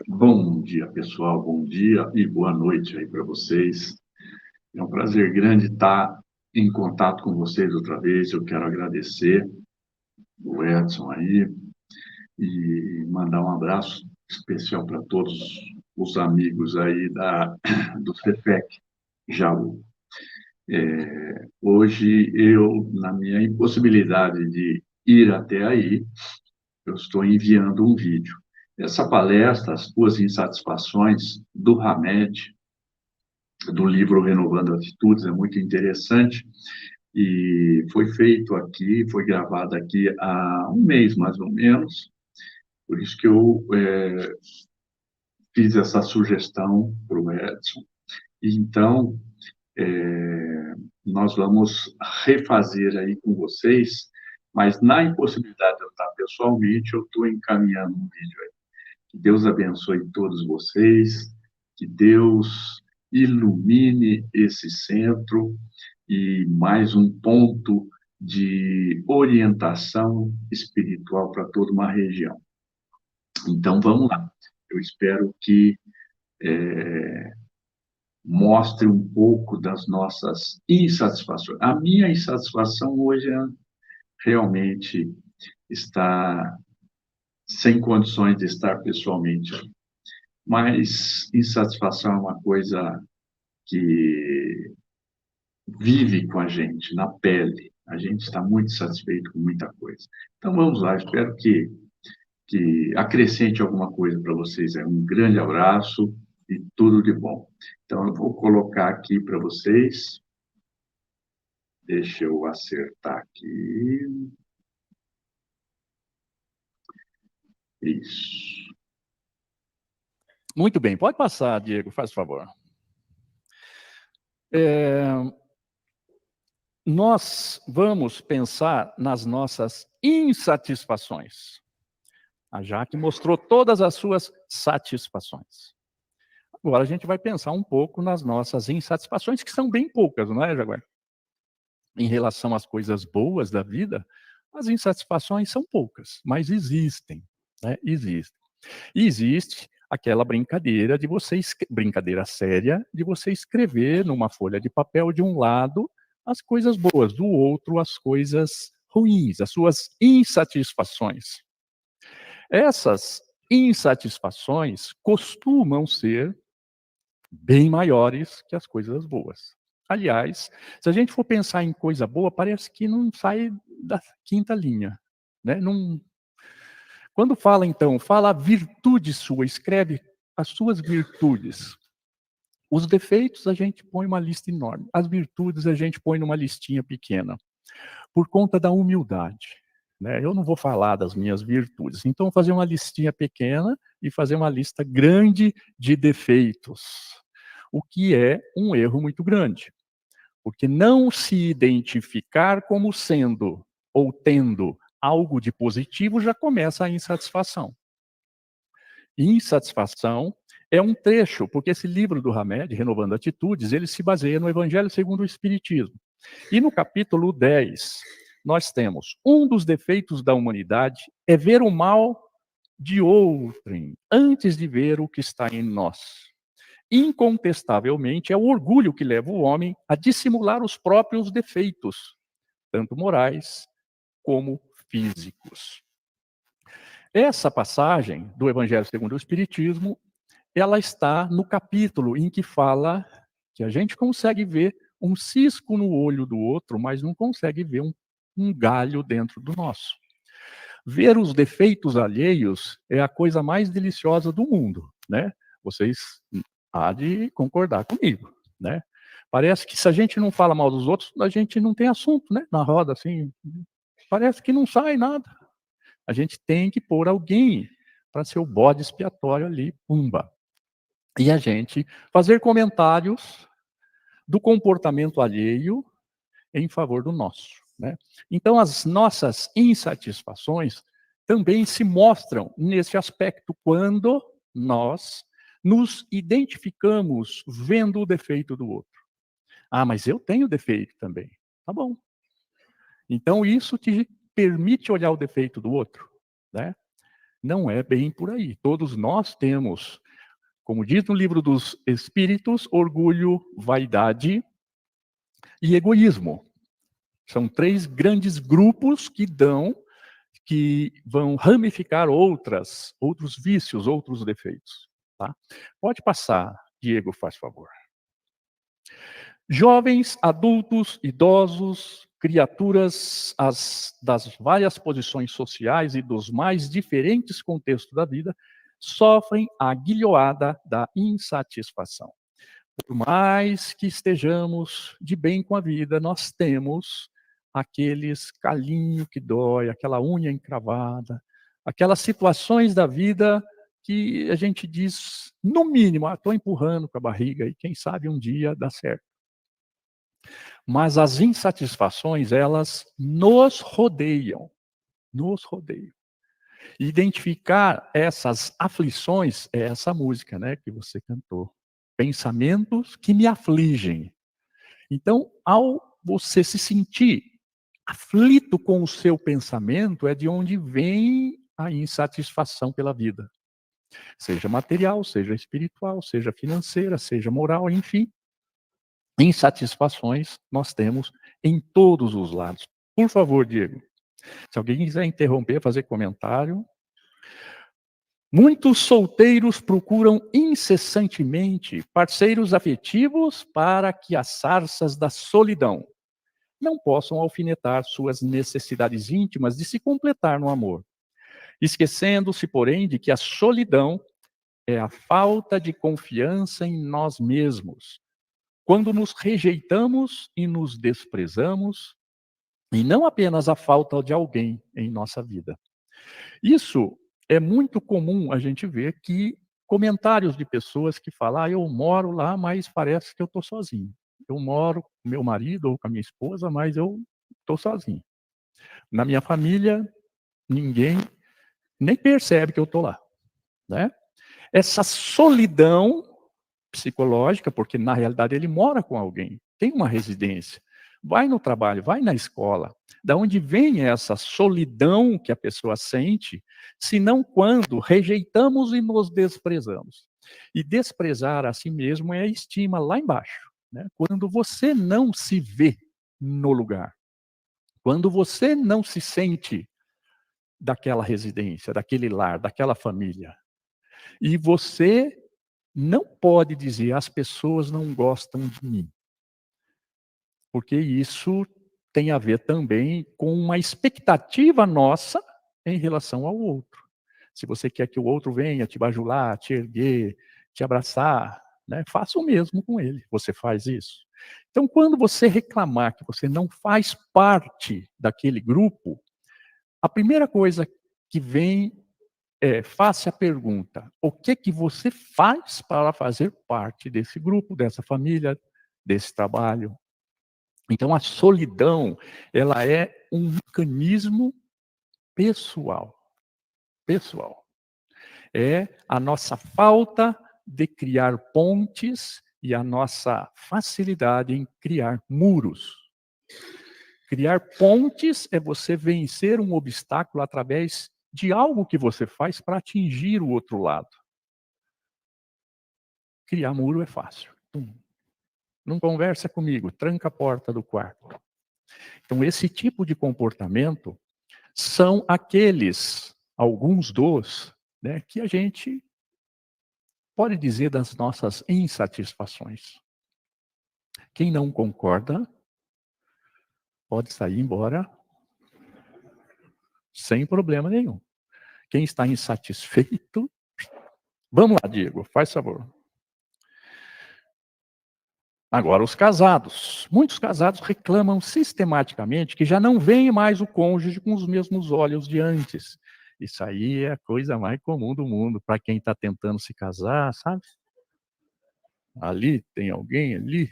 Bom dia, pessoal. Bom dia e boa noite aí para vocês. É um prazer grande estar em contato com vocês outra vez. Eu quero agradecer o Edson aí e mandar um abraço especial para todos os amigos aí do CEFEC Jaú. Hoje, na minha impossibilidade de ir até aí, eu estou enviando um vídeo. Essa palestra, As Tuas Insatisfações, do Hamed, do livro Renovando Atitudes, é muito interessante, e foi feito aqui, foi gravado aqui há um mês, mais ou menos, por isso que eu fiz essa sugestão para o Edson. Então, nós vamos refazer aí com vocês, mas na impossibilidade de eu estar pessoalmente, eu estou encaminhando um vídeo aí. Que Deus abençoe todos vocês, que Deus ilumine esse centro e mais um ponto de orientação espiritual para toda uma região. Então, vamos lá. Eu espero que mostre um pouco das nossas insatisfações. A minha insatisfação hoje realmente está sem condições de estar pessoalmente, mas insatisfação é uma coisa que vive com a gente, na pele. A gente está muito satisfeito com muita coisa. Então vamos lá, espero que acrescente alguma coisa para vocês. Um grande abraço e tudo de bom. Então eu vou colocar aqui para vocês. Deixa eu acertar aqui. Isso. Muito bem, pode passar, Diego, faz favor. Nós vamos pensar nas nossas insatisfações. A Jaque mostrou todas as suas satisfações. Agora a gente vai pensar um pouco nas nossas insatisfações, que são bem poucas, não é, Jaguar? Em relação às coisas boas da vida, as insatisfações são poucas, mas existem, né? Existem. E existe aquela brincadeira de brincadeira séria, de você escrever numa folha de papel de um lado as coisas boas, do outro as coisas ruins, as suas insatisfações. Essas insatisfações costumam ser bem maiores que as coisas boas. Aliás, se a gente for pensar em coisa boa, parece que não sai da quinta linha, né? Não. Quando fala, então, fala a virtude sua, escreve as suas virtudes. Os defeitos a gente põe uma lista enorme. As virtudes a gente põe numa listinha pequena. Por conta da humildade, né? Eu não vou falar das minhas virtudes. Então, vou fazer uma listinha pequena e fazer uma lista grande de defeitos. O que é um erro muito grande. Porque não se identificar como sendo ou tendo algo de positivo já começa a insatisfação. Insatisfação é um trecho, porque esse livro do Hamed, Renovando Atitudes, ele se baseia no Evangelho segundo o Espiritismo. E no capítulo 10, nós temos: um dos defeitos da humanidade é ver o mal de outrem antes de ver o que está em nós. Incontestavelmente, é o orgulho que leva o homem a dissimular os próprios defeitos, tanto morais como físicos. Essa passagem do Evangelho segundo o Espiritismo, ela está no capítulo em que fala que a gente consegue ver um cisco no olho do outro, mas não consegue ver um galho dentro do nosso. Ver os defeitos alheios é a coisa mais deliciosa do mundo, né? Vocês há de concordar comigo, né? Parece que se a gente não fala mal dos outros, a gente não tem assunto, né? Na roda, assim, parece que não sai nada. A gente tem que pôr alguém para ser o bode expiatório ali, pumba. E a gente fazer comentários do comportamento alheio em favor do nosso, né? Então, as nossas insatisfações também se mostram nesse aspecto quando nós nos identificamos vendo o defeito do outro. Ah, mas eu tenho defeito também. Tá bom. Então, isso te permite olhar o defeito do outro, né? Não é bem por aí. Todos nós temos, como diz no livro dos Espíritos, orgulho, vaidade e egoísmo. São 3 grandes grupos que vão ramificar outros vícios, outros defeitos. Tá? Pode passar, Diego, faz favor. Jovens, adultos, idosos, criaturas das várias posições sociais e dos mais diferentes contextos da vida sofrem a guilhoada da insatisfação. Por mais que estejamos de bem com a vida, nós temos aqueles calinho que dói, aquela unha encravada, aquelas situações da vida que a gente diz, no mínimo, estou empurrando com a barriga e quem sabe um dia dá certo. Mas as insatisfações, elas nos rodeiam, nos rodeiam. Identificar essas aflições é essa música, né, que você cantou. Pensamentos que me afligem. Então, ao você se sentir aflito com o seu pensamento, é de onde vem a insatisfação pela vida. Seja material, seja espiritual, seja financeira, seja moral, enfim. Insatisfações nós temos em todos os lados. Por favor, Diego, se alguém quiser interromper, fazer comentário. Muitos solteiros procuram incessantemente parceiros afetivos para que as sarças da solidão não possam alfinetar suas necessidades íntimas de se completar no amor, esquecendo-se, porém, de que a solidão é a falta de confiança em nós mesmos, quando nos rejeitamos e nos desprezamos, e não apenas a falta de alguém em nossa vida. Isso é muito comum a gente ver que comentários de pessoas que falam, eu moro lá, mas parece que eu estou sozinho. Eu moro com meu marido ou com a minha esposa, mas eu estou sozinho. Na minha família, ninguém nem percebe que eu estou lá, né? Essa solidão psicológica, porque na realidade ele mora com alguém, tem uma residência, vai no trabalho, vai na escola. Da onde vem essa solidão que a pessoa sente, se não quando rejeitamos e nos desprezamos? E desprezar a si mesmo é a estima lá embaixo, né? Quando você não se vê no lugar, quando você não se sente daquela residência, daquele lar, daquela família, e você não pode dizer as pessoas não gostam de mim, porque isso tem a ver também com uma expectativa nossa em relação ao outro. Se você quer que o outro venha te bajular, te erguer, te abraçar, né, faça o mesmo com ele. Você faz isso? Então, quando você reclamar que você não faz parte daquele grupo, a primeira coisa que vem faça a pergunta: o que você faz para fazer parte desse grupo, dessa família, desse trabalho? Então, a solidão, ela é um mecanismo pessoal. Pessoal. É a nossa falta de criar pontes e a nossa facilidade em criar muros. Criar pontes é você vencer um obstáculo através de algo que você faz para atingir o outro lado. Criar muro é fácil. Não conversa comigo, tranca a porta do quarto. Então, esse tipo de comportamento são alguns dos, né, que a gente pode dizer das nossas insatisfações. Quem não concorda, pode sair embora sem problema nenhum. Quem está insatisfeito, vamos lá, Diego, faz favor. Agora, os casados. Muitos casados reclamam sistematicamente que já não veem mais o cônjuge com os mesmos olhos de antes. Isso aí é a coisa mais comum do mundo para quem está tentando se casar, sabe? Ali, tem alguém ali?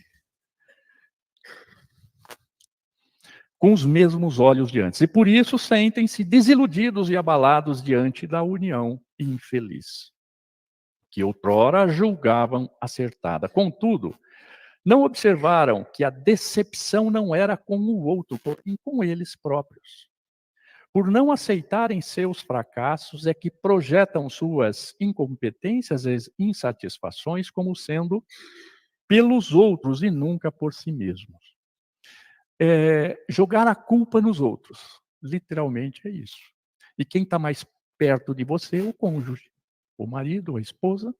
Com os mesmos olhos de antes. E por isso sentem-se desiludidos e abalados diante da união infeliz, que outrora julgavam acertada. Contudo, não observaram que a decepção não era com o outro, porém com eles próprios. Por não aceitarem seus fracassos, é que projetam suas incompetências e insatisfações como sendo pelos outros e nunca por si mesmos. Jogar a culpa nos outros. Literalmente é isso. E quem está mais perto de você é o cônjuge, o marido, a esposa.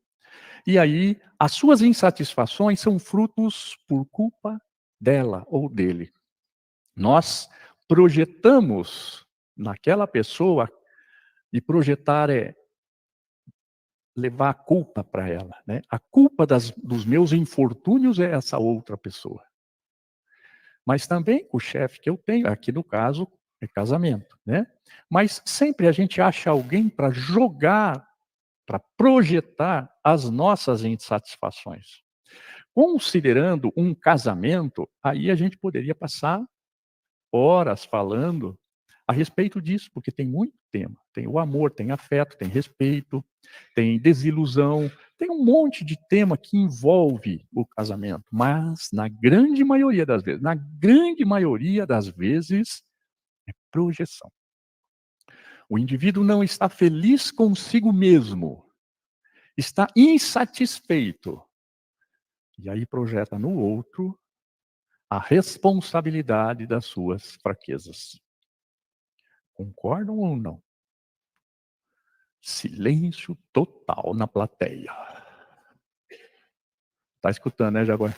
E aí, as suas insatisfações são frutos por culpa dela ou dele. Nós projetamos naquela pessoa, e projetar é levar a culpa para ela, né? A culpa dos meus infortúnios é essa outra pessoa. Mas também o chefe que eu tenho, aqui no caso, é casamento, né? Mas sempre a gente acha alguém para jogar, para projetar as nossas insatisfações. Considerando um casamento, aí a gente poderia passar horas falando a respeito disso, porque tem muito tema. Tem o amor, tem afeto, tem respeito, tem desilusão, tem um monte de tema que envolve o casamento. Mas, na grande maioria das vezes, é projeção. O indivíduo não está feliz consigo mesmo, está insatisfeito. E aí projeta no outro a responsabilidade das suas fraquezas. Concordam ou não? Silêncio total na plateia. Tá escutando, né, Jaguar?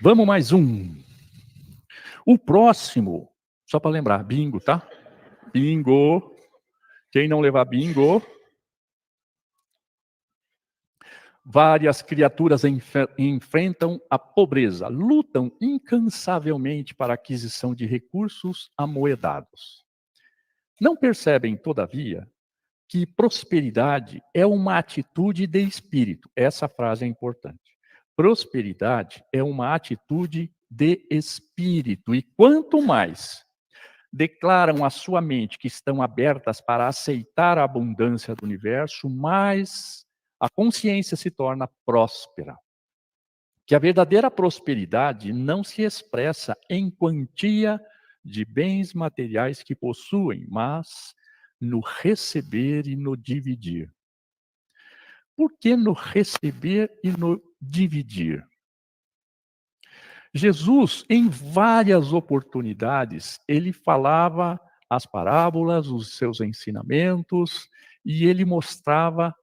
Vamos mais um. O próximo, só para lembrar, bingo, tá? Bingo. Quem não levar bingo. Várias criaturas enfrentam a pobreza, lutam incansavelmente para a aquisição de recursos amoedados. Não percebem, todavia, que prosperidade é uma atitude de espírito. Essa frase é importante. Prosperidade é uma atitude de espírito. E quanto mais declaram à sua mente que estão abertas para aceitar a abundância do universo, mais a consciência se torna próspera. Que a verdadeira prosperidade não se expressa em quantia de bens materiais que possuem, mas no receber e no dividir. Por que no receber e no dividir? Jesus, em várias oportunidades, ele falava as parábolas, os seus ensinamentos, e ele mostrava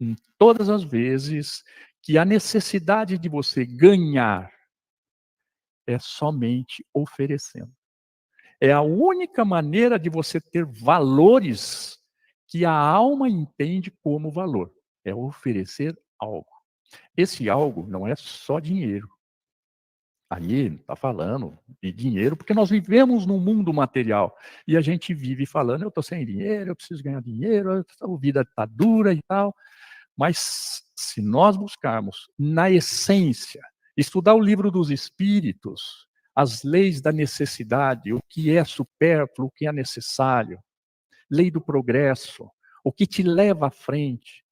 em todas as vezes que a necessidade de você ganhar é somente oferecendo. É a única maneira de você ter valores que a alma entende como valor. É oferecer algo. Esse algo não é só dinheiro. Aí está falando de dinheiro, porque nós vivemos num mundo material. E a gente vive falando, eu estou sem dinheiro, eu preciso ganhar dinheiro, a vida está dura e tal. Mas se nós buscarmos na essência, estudar o livro dos Espíritos, as leis da necessidade, o que é supérfluo, o que é necessário, lei do progresso, o que te leva à frente.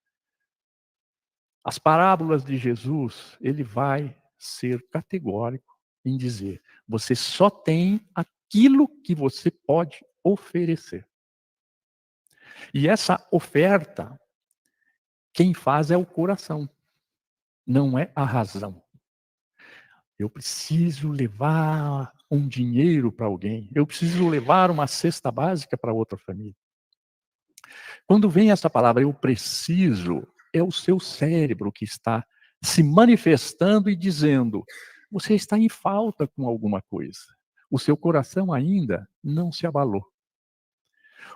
As parábolas de Jesus, ele vai ser categórico em dizer: você só tem aquilo que você pode oferecer. E essa oferta, quem faz é o coração, não é a razão. Eu preciso levar um dinheiro para alguém, eu preciso levar uma cesta básica para outra família. Quando vem essa palavra, eu preciso, é o seu cérebro que está se manifestando e dizendo: você está em falta com alguma coisa. O seu coração ainda não se abalou.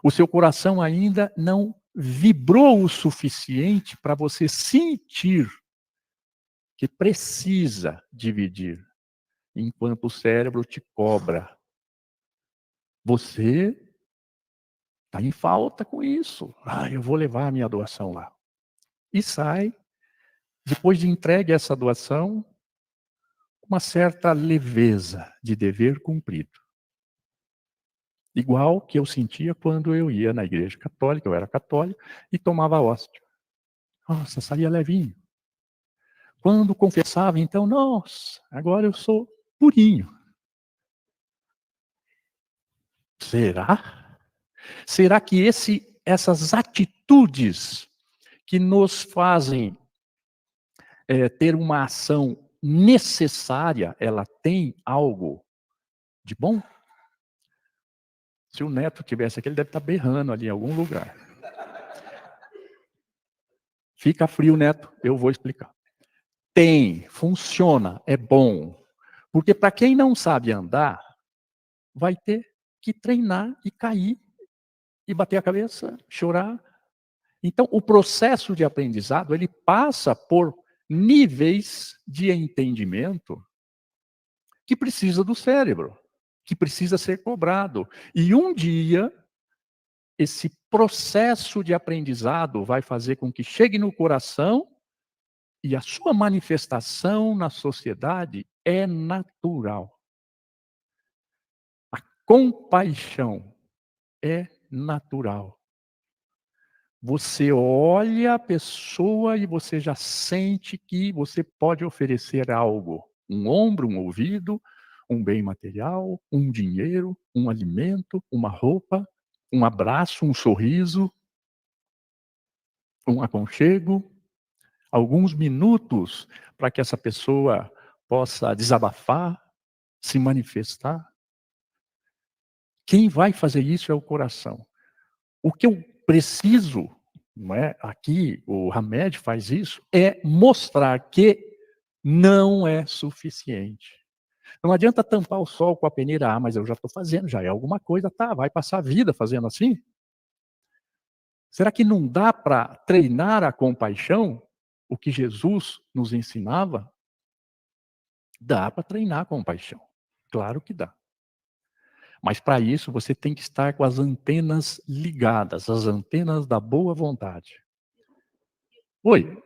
O seu coração ainda não vibrou o suficiente para você sentir que precisa dividir, enquanto o cérebro te cobra. Você está em falta com isso. Eu vou levar a minha doação lá. E sai, depois de entregue essa doação, uma certa leveza de dever cumprido. Igual que eu sentia quando eu ia na igreja católica, eu era católico, e tomava a hóstia. Nossa, saía levinho. Quando confessava, então, nossa, agora eu sou purinho. Será? Será que essas atitudes que nos fazem ter uma ação necessária, ela tem algo de bom? Se o Neto tivesse aqui, ele deve estar berrando ali em algum lugar. Fica frio, Neto, eu vou explicar. Tem, funciona, é bom. Porque para quem não sabe andar, vai ter que treinar e cair, e bater a cabeça, chorar. Então, o processo de aprendizado, ele passa por níveis de entendimento que precisa do cérebro, que precisa ser cobrado. E um dia, esse processo de aprendizado vai fazer com que chegue no coração e a sua manifestação na sociedade é natural. A compaixão é natural. Você olha a pessoa e você já sente que você pode oferecer algo. Um ombro, um ouvido, um bem material, um dinheiro, um alimento, uma roupa, um abraço, um sorriso, um aconchego, alguns minutos para que essa pessoa possa desabafar, se manifestar. Quem vai fazer isso é o coração. O que eu preciso, não é? Aqui o Hamed faz isso, é mostrar que não é suficiente. Não adianta tampar o sol com a peneira, mas eu já estou fazendo, já é alguma coisa, tá, vai passar a vida fazendo assim? Será que não dá para treinar a compaixão, o que Jesus nos ensinava? Dá para treinar a compaixão, claro que dá. Mas para isso você tem que estar com as antenas ligadas, as antenas da boa vontade. Oi.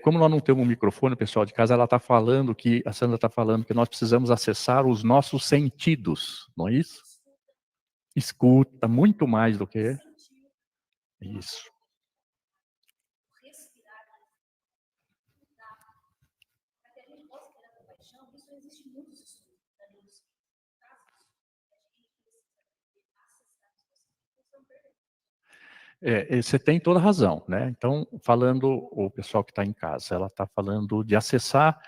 Como nós não temos um microfone, o pessoal de casa, a Sandra está falando que nós precisamos acessar os nossos sentidos, não é isso? Escuta, muito mais do que isso. Você tem toda a razão, né? Então, falando, o pessoal que está em casa, ela está falando de acessar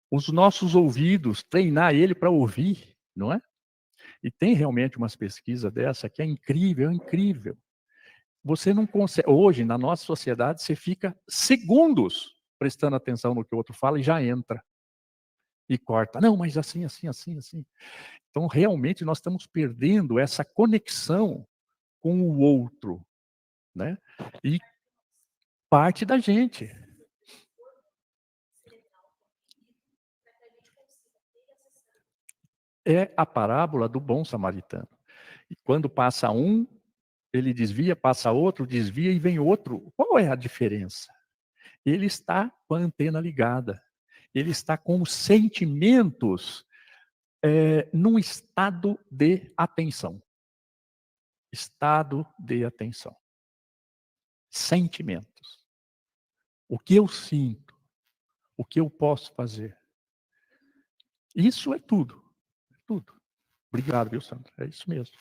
os nossos ouvidos, treinar ele para ouvir, não é? E tem realmente umas pesquisas dessa que é incrível, é incrível. Você não consegue, hoje, na nossa sociedade, você fica segundos prestando atenção no que o outro fala e já entra. E corta. Não, mas assim, assim, assim, assim. Então, realmente, nós estamos perdendo essa conexão com o outro, né? E parte da gente. É a parábola do bom samaritano. E quando passa um, ele desvia, passa outro, desvia e vem outro. Qual é a diferença? Ele está com a antena ligada. Ele está com os sentimentos num estado de atenção. Estado de atenção. Sentimentos. O que eu sinto? O que eu posso fazer? Isso é tudo. É tudo. Obrigado, viu, Sandra? É isso mesmo.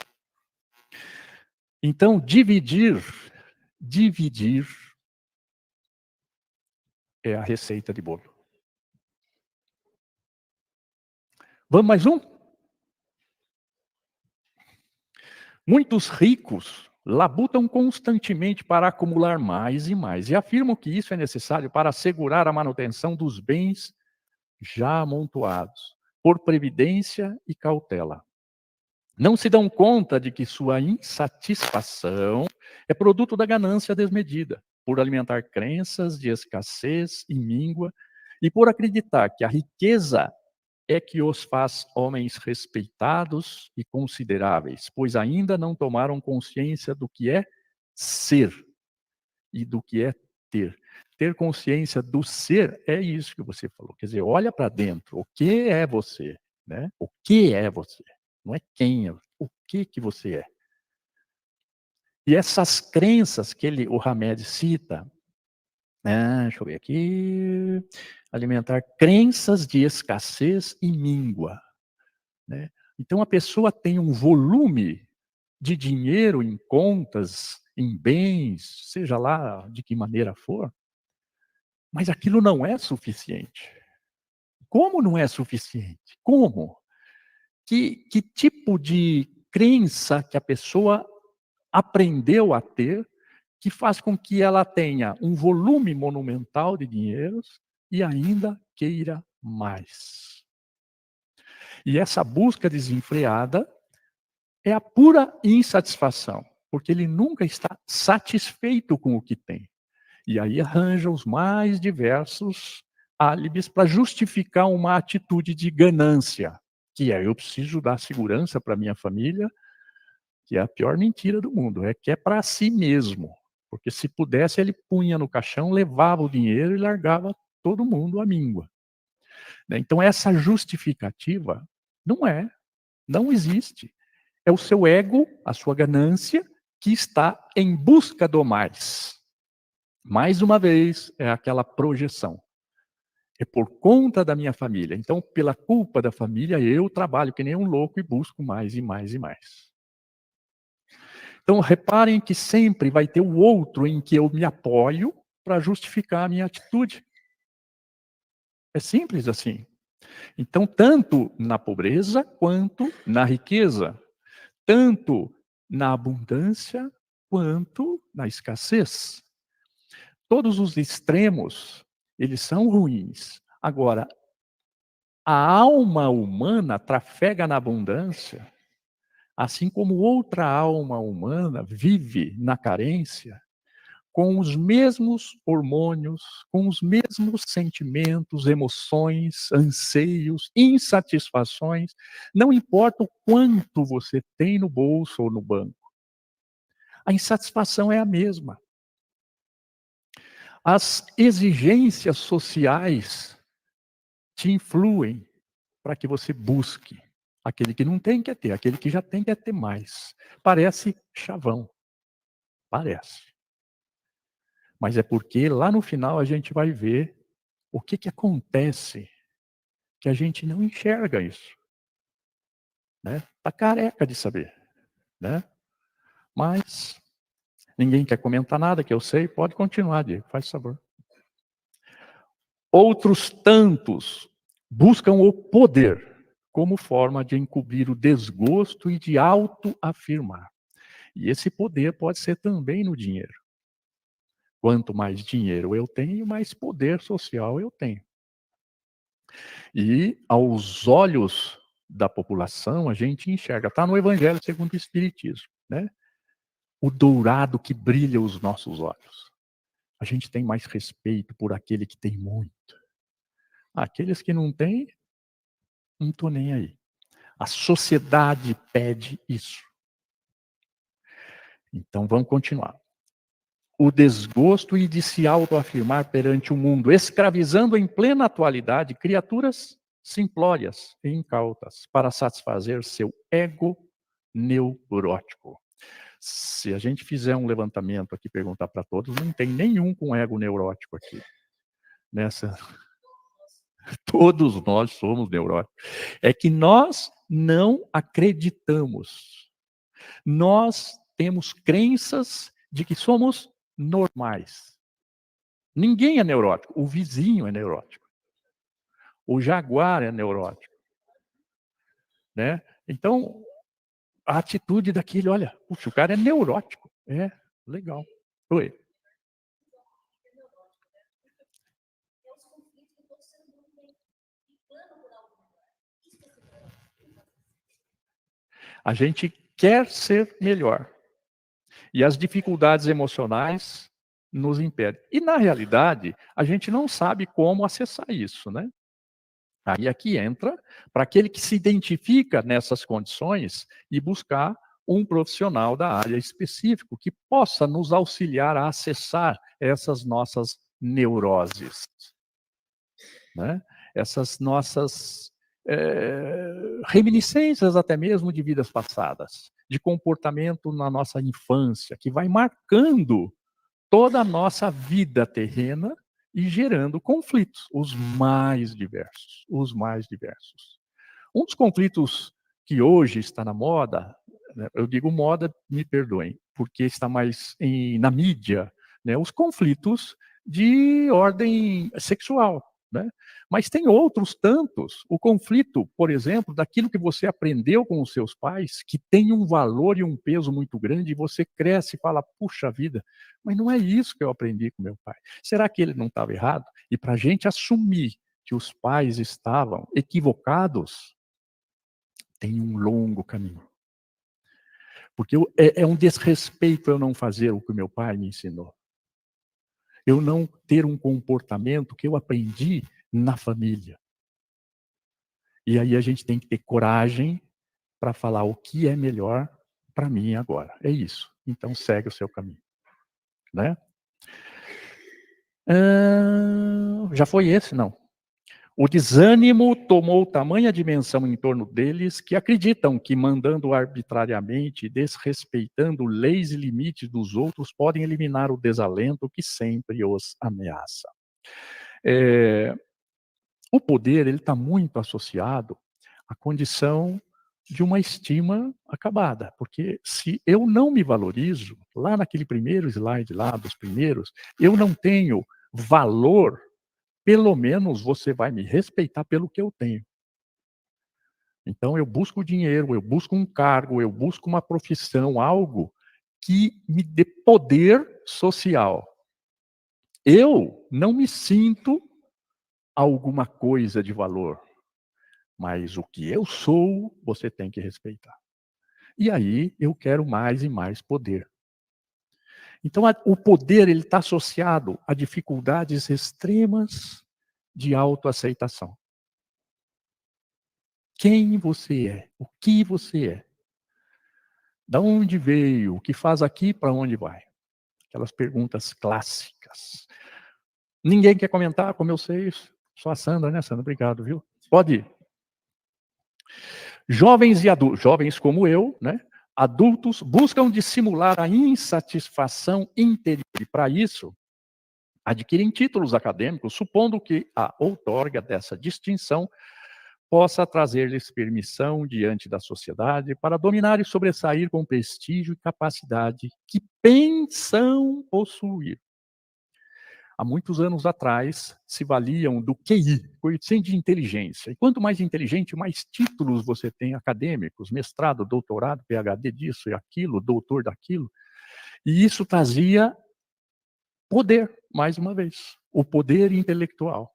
Então, dividir é a receita de bolo. Vamos mais um? Muitos ricos labutam constantemente para acumular mais e mais, e afirmam que isso é necessário para assegurar a manutenção dos bens já amontoados, por previdência e cautela. Não se dão conta de que sua insatisfação é produto da ganância desmedida, por alimentar crenças de escassez e míngua, e por acreditar que a riqueza é que os faz homens respeitados e consideráveis, pois ainda não tomaram consciência do que é ser e do que é ter. Ter consciência do ser é isso que você falou. Quer dizer, olha para dentro. O que é você? Né? O que é você? Não é quem é, o que você é. E essas crenças que o Hamed cita, Deixa eu ver aqui. Alimentar crenças de escassez e míngua, né? Então a pessoa tem um volume de dinheiro em contas, em bens, seja lá de que maneira for, mas aquilo não é suficiente. Como não é suficiente? Como? Que tipo de crença que a pessoa aprendeu a ter, que faz com que ela tenha um volume monumental de dinheiros e ainda queira mais? E essa busca desenfreada é a pura insatisfação, porque ele nunca está satisfeito com o que tem. E aí arranja os mais diversos álibis para justificar uma atitude de ganância, que é: eu preciso dar segurança para minha família, que é a pior mentira do mundo, é que é para si mesmo. Porque se pudesse, ele punha no caixão, levava o dinheiro e largava todo mundo à míngua. Então essa justificativa não existe. É o seu ego, a sua ganância, que está em busca do mais. Mais uma vez, é aquela projeção. É por conta da minha família. Então, pela culpa da família, eu trabalho que nem um louco e busco mais e mais e mais. Então, reparem que sempre vai ter o outro em que eu me apoio para justificar a minha atitude. É simples assim. Então, tanto na pobreza quanto na riqueza. Tanto na abundância quanto na escassez. Todos os extremos, eles são ruins. Agora, a alma humana trafega na abundância, assim como outra alma humana vive na carência, com os mesmos hormônios, com os mesmos sentimentos, emoções, anseios, insatisfações, não importa o quanto você tem no bolso ou no banco. A insatisfação é a mesma. As exigências sociais te influem para que você busque. Aquele que não tem quer ter, aquele que já tem quer ter mais. Parece chavão. Parece. Mas é porque lá no final a gente vai ver o que acontece que a gente não enxerga isso. Né? Tá careca de saber. Né? Mas ninguém quer comentar nada que eu sei. Pode continuar, Diego, faz favor. Outros tantos buscam o poder como forma de encobrir o desgosto e de autoafirmar. E esse poder pode ser também no dinheiro. Quanto mais dinheiro eu tenho, mais poder social eu tenho. E aos olhos da população, a gente enxerga, está no Evangelho segundo o Espiritismo, né? O dourado que brilha os nossos olhos. A gente tem mais respeito por aquele que tem muito. Aqueles que não têm, não estou nem aí. A sociedade pede isso. Então vamos continuar. O desgosto e de se autoafirmar perante o mundo, escravizando em plena atualidade criaturas simplórias e incautas para satisfazer seu ego neurótico. Se a gente fizer um levantamento aqui, perguntar para todos, não tem nenhum com ego neurótico aqui. Nessa, todos nós somos neuróticos. É que nós não acreditamos. Nós temos crenças de que somos normais. Ninguém é neurótico. O vizinho é neurótico. O jaguar é neurótico. Né? Então, a atitude daquele, olha, puxa, o cara é neurótico. É, legal. Oi. A gente quer ser melhor. E as dificuldades emocionais nos impedem. E, na realidade, a gente não sabe como acessar isso, né? Aí aqui entra para aquele que se identifica nessas condições e buscar um profissional da área específico que possa nos auxiliar a acessar essas nossas neuroses, né? Essas nossas reminiscências até mesmo de vidas passadas, de comportamento na nossa infância, que vai marcando toda a nossa vida terrena e gerando conflitos, os mais diversos, os mais diversos. Um dos conflitos que hoje está na moda, né, eu digo moda, me perdoem, porque está mais na mídia, né, os conflitos de ordem sexual, né? Mas tem outros tantos. O conflito, por exemplo, daquilo que você aprendeu com os seus pais, que tem um valor e um peso muito grande, e você cresce e fala, puxa vida, mas não é isso que eu aprendi com meu pai. Será que ele não estava errado? E para a gente assumir que os pais estavam equivocados, tem um longo caminho. Porque é um desrespeito eu não fazer o que meu pai me ensinou. Eu não ter um comportamento que eu aprendi na família. E aí a gente tem que ter coragem para falar o que é melhor para mim agora. É isso. Então segue o seu caminho, né? Já foi esse? Não. O desânimo tomou tamanha dimensão em torno deles que acreditam que mandando arbitrariamente, desrespeitando leis e limites dos outros, podem eliminar o desalento que sempre os ameaça. O poder ele está muito associado à condição de uma estima acabada, porque se eu não me valorizo, lá naquele primeiro slide lá dos primeiros, eu não tenho valor, pelo menos você vai me respeitar pelo que eu tenho. Então eu busco dinheiro, eu busco um cargo, eu busco uma profissão, algo que me dê poder social. Eu não me sinto alguma coisa de valor, mas o que eu sou, você tem que respeitar. E aí eu quero mais e mais poder. Então o poder ele está associado a dificuldades extremas de autoaceitação. Quem você é? O que você é? Da onde veio? O que faz aqui? Para onde vai? Aquelas perguntas clássicas. Ninguém quer comentar, como eu sei, só a Sandra, né, Sandra? Obrigado, viu? Pode ir. Jovens e adultos, jovens como eu, né? Adultos buscam dissimular a insatisfação interior e, para isso, adquirem títulos acadêmicos, supondo que a outorga dessa distinção possa trazer-lhes permissão diante da sociedade para dominar e sobressair com prestígio e capacidade que pensam possuir. Há muitos anos atrás, se valiam do QI, coeficiente de inteligência. E quanto mais inteligente, mais títulos você tem acadêmicos, mestrado, doutorado, PhD disso e aquilo, doutor daquilo. E isso trazia poder, mais uma vez, o poder intelectual.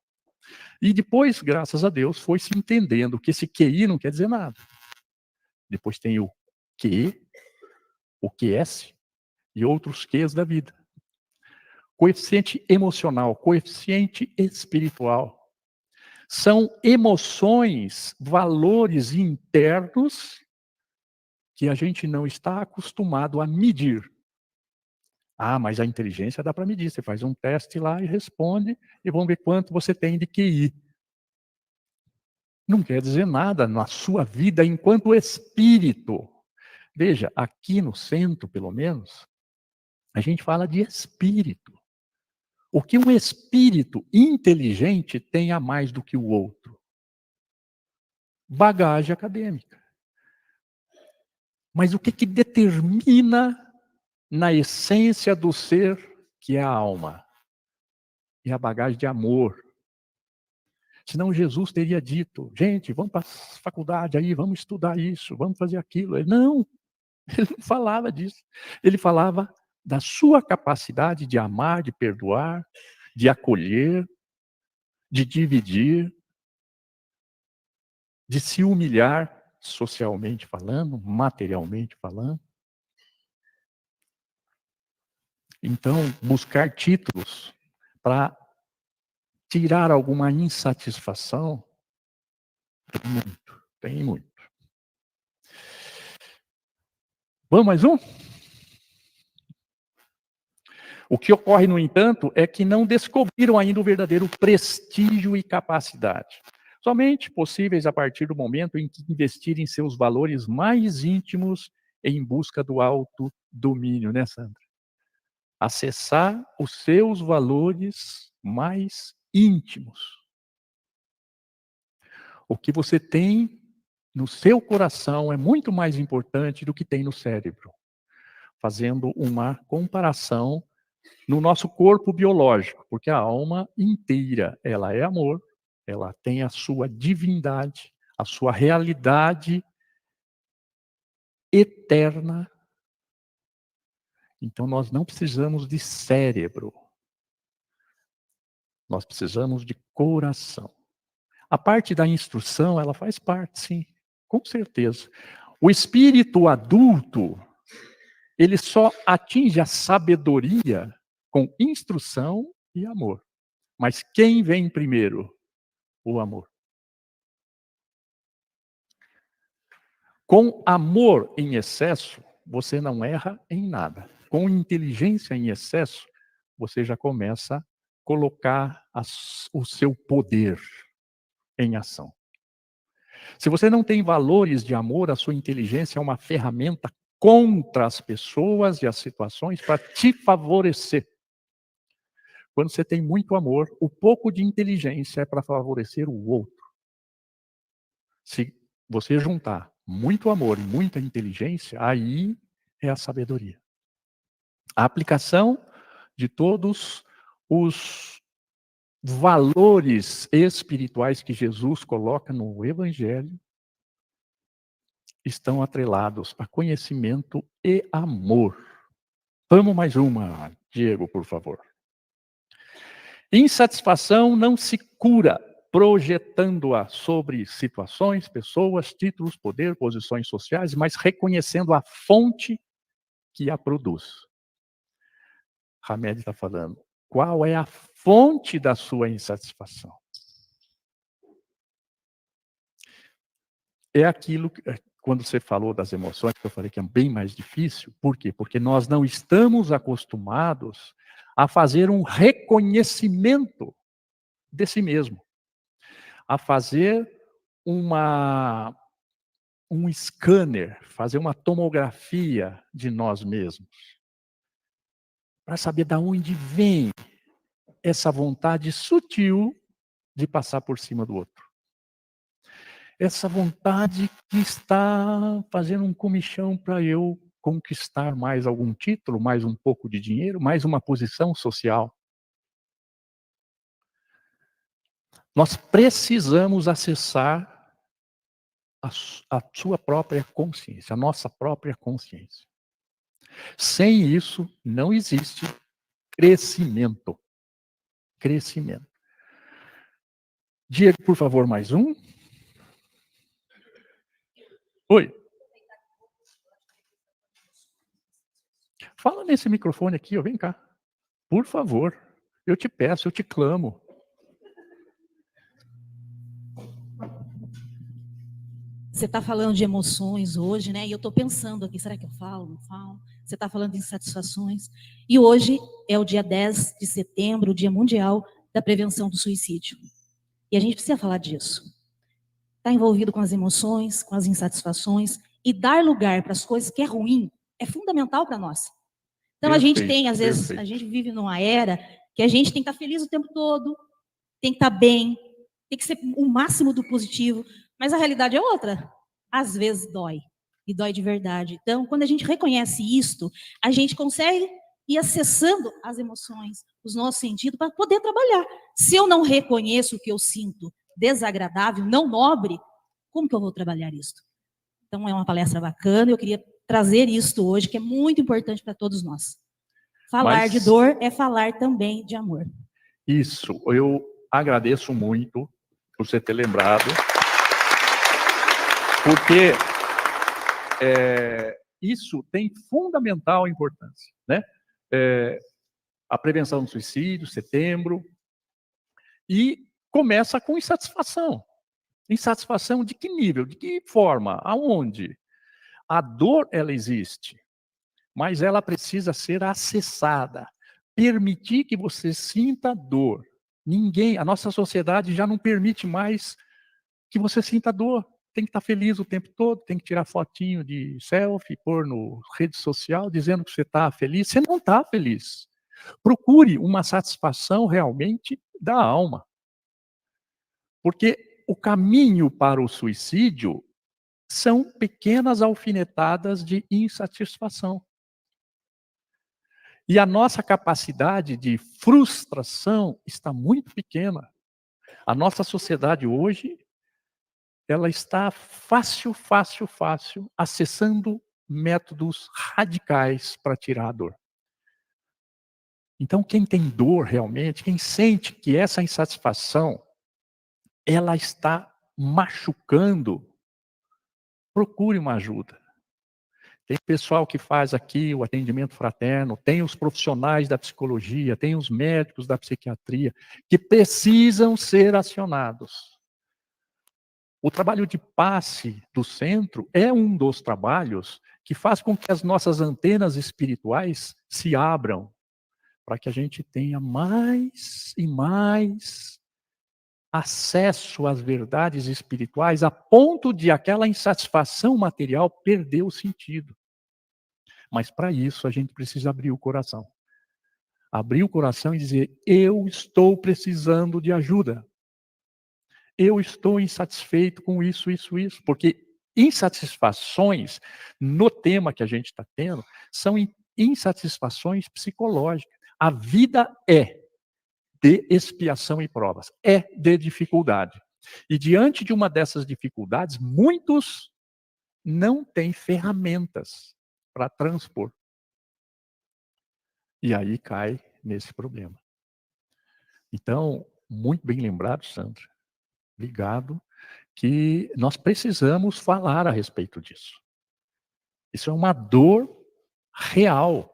E depois, graças a Deus, foi se entendendo que esse QI não quer dizer nada. Depois tem o QE, o QS e outros Qs da vida. Coeficiente emocional, coeficiente espiritual. São emoções, valores internos que a gente não está acostumado a medir. Ah, mas a inteligência dá para medir. Você faz um teste lá e responde e vamos ver quanto você tem de QI. Não quer dizer nada na sua vida enquanto espírito. Veja, aqui no centro, pelo menos, a gente fala de espírito. O que um espírito inteligente tem a mais do que o outro? Bagagem acadêmica. Mas o que determina na essência do ser, que é a alma? É a bagagem de amor. Senão Jesus teria dito, gente, vamos para a faculdade aí, vamos estudar isso, vamos fazer aquilo. Ele não falava disso. Ele falava da sua capacidade de amar, de perdoar, de acolher, de dividir, de se humilhar, socialmente falando, materialmente falando. Então, buscar títulos para tirar alguma insatisfação, tem muito. Vamos mais um? O que ocorre, no entanto, é que não descobriram ainda o verdadeiro prestígio e capacidade. Somente possíveis a partir do momento em que investirem seus valores mais íntimos em busca do autodomínio, né, Sandra? acessar os seus valores mais íntimos. O que você tem no seu coração é muito mais importante do que tem no cérebro. Fazendo uma comparação no nosso corpo biológico, porque a alma inteira, ela é amor, ela tem a sua divindade, a sua realidade eterna. Então nós não precisamos de cérebro. Nós precisamos de coração. A parte da instrução, ela faz parte, sim, com certeza. O espírito adulto, ele só atinge a sabedoria com instrução e amor. Mas quem vem primeiro? O amor. Com amor em excesso, você não erra em nada. Com inteligência em excesso, você já começa a colocar o seu poder em ação. Se você não tem valores de amor, a sua inteligência é uma ferramenta contra as pessoas e as situações para te favorecer. Quando você tem muito amor, o pouco de inteligência é para favorecer o outro. Se você juntar muito amor e muita inteligência, aí é a sabedoria. A aplicação de todos os valores espirituais que Jesus coloca no Evangelho estão atrelados a conhecimento e amor. Vamos mais uma, Diego, por favor. Insatisfação não se cura projetando-a sobre situações, pessoas, títulos, poder, posições sociais, mas reconhecendo a fonte que a produz. Hamed está falando, qual é a fonte da sua insatisfação? É aquilo que, quando você falou das emoções, que eu falei que é bem mais difícil, por quê? Porque nós não estamos acostumados a fazer um reconhecimento de si mesmo, a fazer um scanner, fazer uma tomografia de nós mesmos, para saber de onde vem essa vontade sutil de passar por cima do outro. Essa vontade que está fazendo um comichão para eu conquistar mais algum título, mais um pouco de dinheiro, mais uma posição social. Nós precisamos acessar a sua própria consciência, a nossa própria consciência. Sem isso, não existe crescimento. Crescimento. Diego, por favor, mais um. Oi. Fala nesse microfone aqui, ó, vem cá. Por favor. Eu te peço, eu te clamo. Você está falando de emoções hoje, né? E eu estou pensando aqui, será que eu falo, não falo? Você está falando de insatisfações. E hoje é o dia 10 de setembro, o Dia Mundial da Prevenção do Suicídio. E a gente precisa falar disso. Está envolvido com as emoções, com as insatisfações, e dar lugar para as coisas que é ruim é fundamental para nós. Então, Perfeito, a gente tem, às vezes, a gente vive numa era que a gente tem que estar feliz o tempo todo, tem que estar bem, tem que ser o máximo do positivo, mas a realidade é outra. Às vezes dói, e dói de verdade. Então, quando a gente reconhece isto, a gente consegue ir acessando as emoções, os nossos sentidos, para poder trabalhar. Se eu não reconheço o que eu sinto desagradável, não nobre, como que eu vou trabalhar isso? Então, é uma palestra bacana, eu queria trazer isto hoje, que é muito importante para todos nós. Falar de dor é falar também de amor. Isso, eu agradeço muito por você ter lembrado, porque isso tem fundamental importância, né? A prevenção do suicídio, setembro, e começa com insatisfação. Insatisfação de que nível, de que forma, aonde? A dor, ela existe, mas ela precisa ser acessada. Permitir que você sinta dor. Ninguém, a nossa sociedade já não permite mais que você sinta dor. Tem que estar feliz o tempo todo, tem que tirar fotinho de selfie, pôr no rede social, dizendo que você está feliz. Você não está feliz. Procure uma satisfação realmente da alma. Porque o caminho para o suicídio são pequenas alfinetadas de insatisfação. E a nossa capacidade de frustração está muito pequena. A nossa sociedade hoje, ela está fácil, acessando métodos radicais para tirar a dor. Então, quem tem dor realmente, quem sente que essa insatisfação, ela está machucando, procure uma ajuda. Tem pessoal que faz aqui o atendimento fraterno, tem os profissionais da psicologia, tem os médicos da psiquiatria, que precisam ser acionados. O trabalho de passe do centro é um dos trabalhos que faz com que as nossas antenas espirituais se abram, para que a gente tenha mais e mais acesso às verdades espirituais, a ponto de aquela insatisfação material perder o sentido. Mas para isso a gente precisa abrir o coração. Abrir o coração e dizer: eu estou precisando de ajuda. Eu estou insatisfeito com isso. Porque insatisfações, no tema que a gente está tendo, são insatisfações psicológicas. A vida é de expiação e provas, é de dificuldade. E diante de uma dessas dificuldades, muitos não têm ferramentas para transpor. E aí cai nesse problema. Então, muito bem lembrado, Sandra. Ligado, que nós precisamos falar a respeito disso. Isso é uma dor real.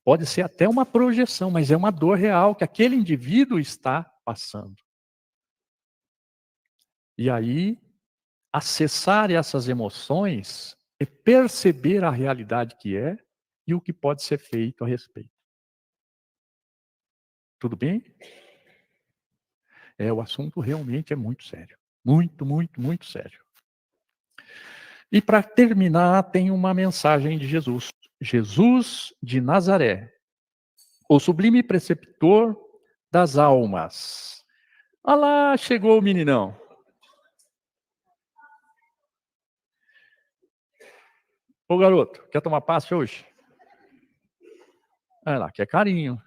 Pode ser até uma projeção, mas é uma dor real que aquele indivíduo está passando. E aí, acessar essas emoções é perceber a realidade que é e o que pode ser feito a respeito. Tudo bem? O assunto realmente é muito sério. Muito sério. E para terminar, tem uma mensagem de Jesus. Jesus de Nazaré, o sublime preceptor das almas. Olha lá, chegou o meninão. Ô garoto, quer tomar passe hoje? Olha lá, quer carinho.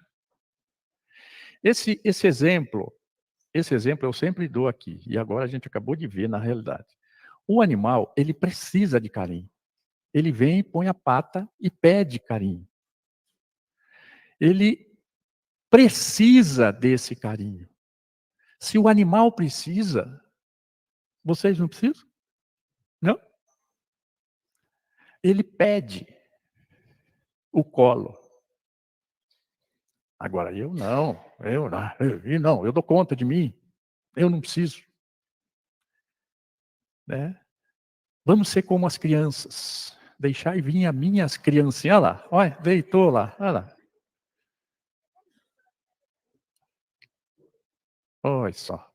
Esse exemplo eu sempre dou aqui, e agora a gente acabou de ver na realidade. O animal, ele precisa de carinho. Ele vem, põe a pata e pede carinho. Ele precisa desse carinho. Se o animal precisa, vocês não precisam? Não? Ele pede o colo. Agora, eu dou conta de mim. Eu não preciso. Né? Vamos ser como as crianças. Deixar e vir as minhas criancinhas. Olha lá, olha, deitou lá, olha lá. Olha só.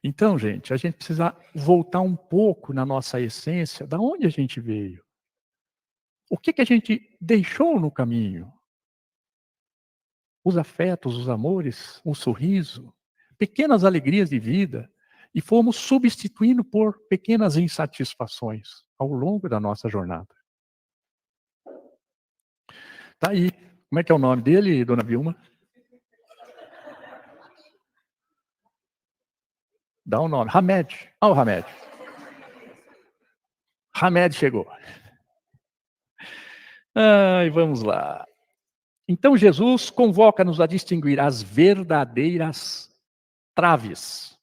Então, gente, a gente precisa voltar um pouco na nossa essência, da onde a gente veio. O que a gente deixou no caminho? Os afetos, os amores, o sorriso, pequenas alegrias de vida, e fomos substituindo por pequenas insatisfações ao longo da nossa jornada. Tá aí. Como é que é o nome dele, dona Vilma? Dá um nome. Hamed. Olha o Hamed. Hamed chegou. Vamos lá. Então Jesus convoca-nos a distinguir as verdadeiras traves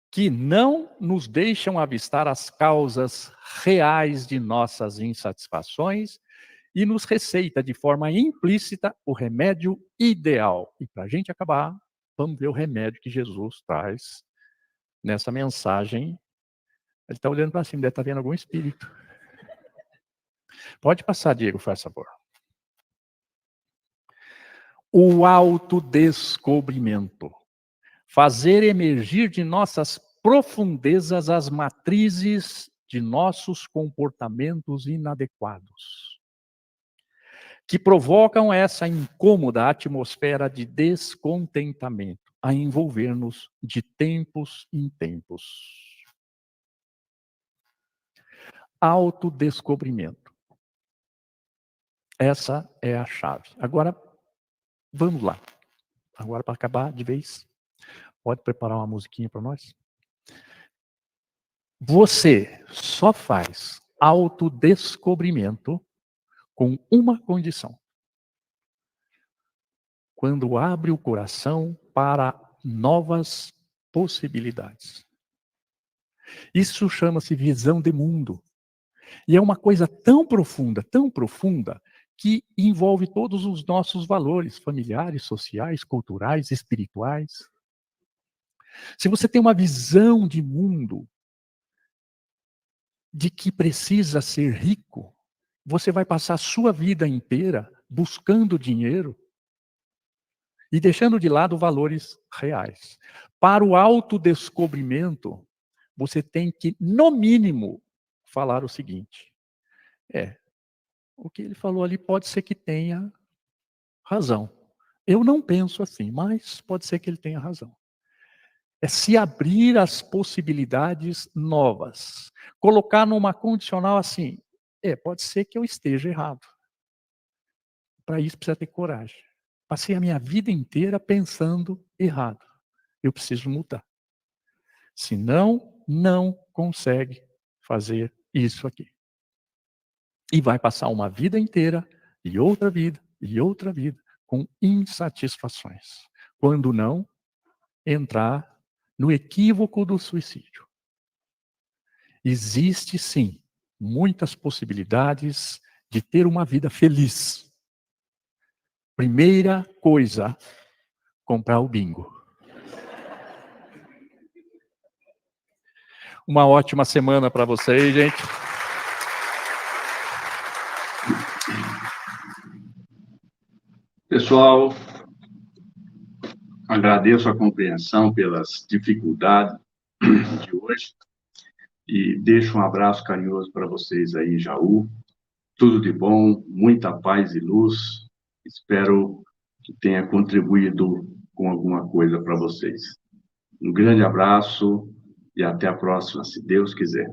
que não nos deixam avistar as causas reais de nossas insatisfações e nos receita de forma implícita o remédio ideal. E para a gente acabar, vamos ver o remédio que Jesus traz nessa mensagem. Ele está olhando para cima, deve estar vendo algum espírito. Pode passar, Diego, faz favor. O autodescobrimento. Fazer emergir de nossas profundezas as matrizes de nossos comportamentos inadequados. que provocam essa incômoda atmosfera de descontentamento a envolver-nos de tempos em tempos. Autodescobrimento. Essa é a chave. Agora, vamos lá. Agora, para acabar de vez, pode preparar uma musiquinha para nós? Você só faz autodescobrimento com uma condição: quando abre o coração para novas possibilidades. Isso chama-se visão de mundo. E é uma coisa tão profunda, que envolve todos os nossos valores familiares, sociais, culturais, espirituais. Se você tem uma visão de mundo de que precisa ser rico, você vai passar a sua vida inteira buscando dinheiro e deixando de lado valores reais. Para o autodescobrimento, você tem que, no mínimo, falar o seguinte: o que ele falou ali pode ser que tenha razão. Eu não penso assim, mas pode ser que ele tenha razão. É se abrir às possibilidades novas. Colocar numa condicional assim: pode ser que eu esteja errado. Para isso precisa ter coragem. Passei a minha vida inteira pensando errado. Eu preciso mudar. Senão, não consegue fazer isso aqui. E vai passar uma vida inteira, e outra vida, com insatisfações. Quando não, entrar no equívoco do suicídio. Existe, sim, muitas possibilidades de ter uma vida feliz. Primeira coisa, comprar o bingo. Uma ótima semana para vocês, gente. Pessoal, agradeço a compreensão pelas dificuldades de hoje e deixo um abraço carinhoso para vocês aí em Jaú. Tudo de bom, muita paz e luz. Espero que tenha contribuído com alguma coisa para vocês. Um grande abraço e até a próxima, se Deus quiser.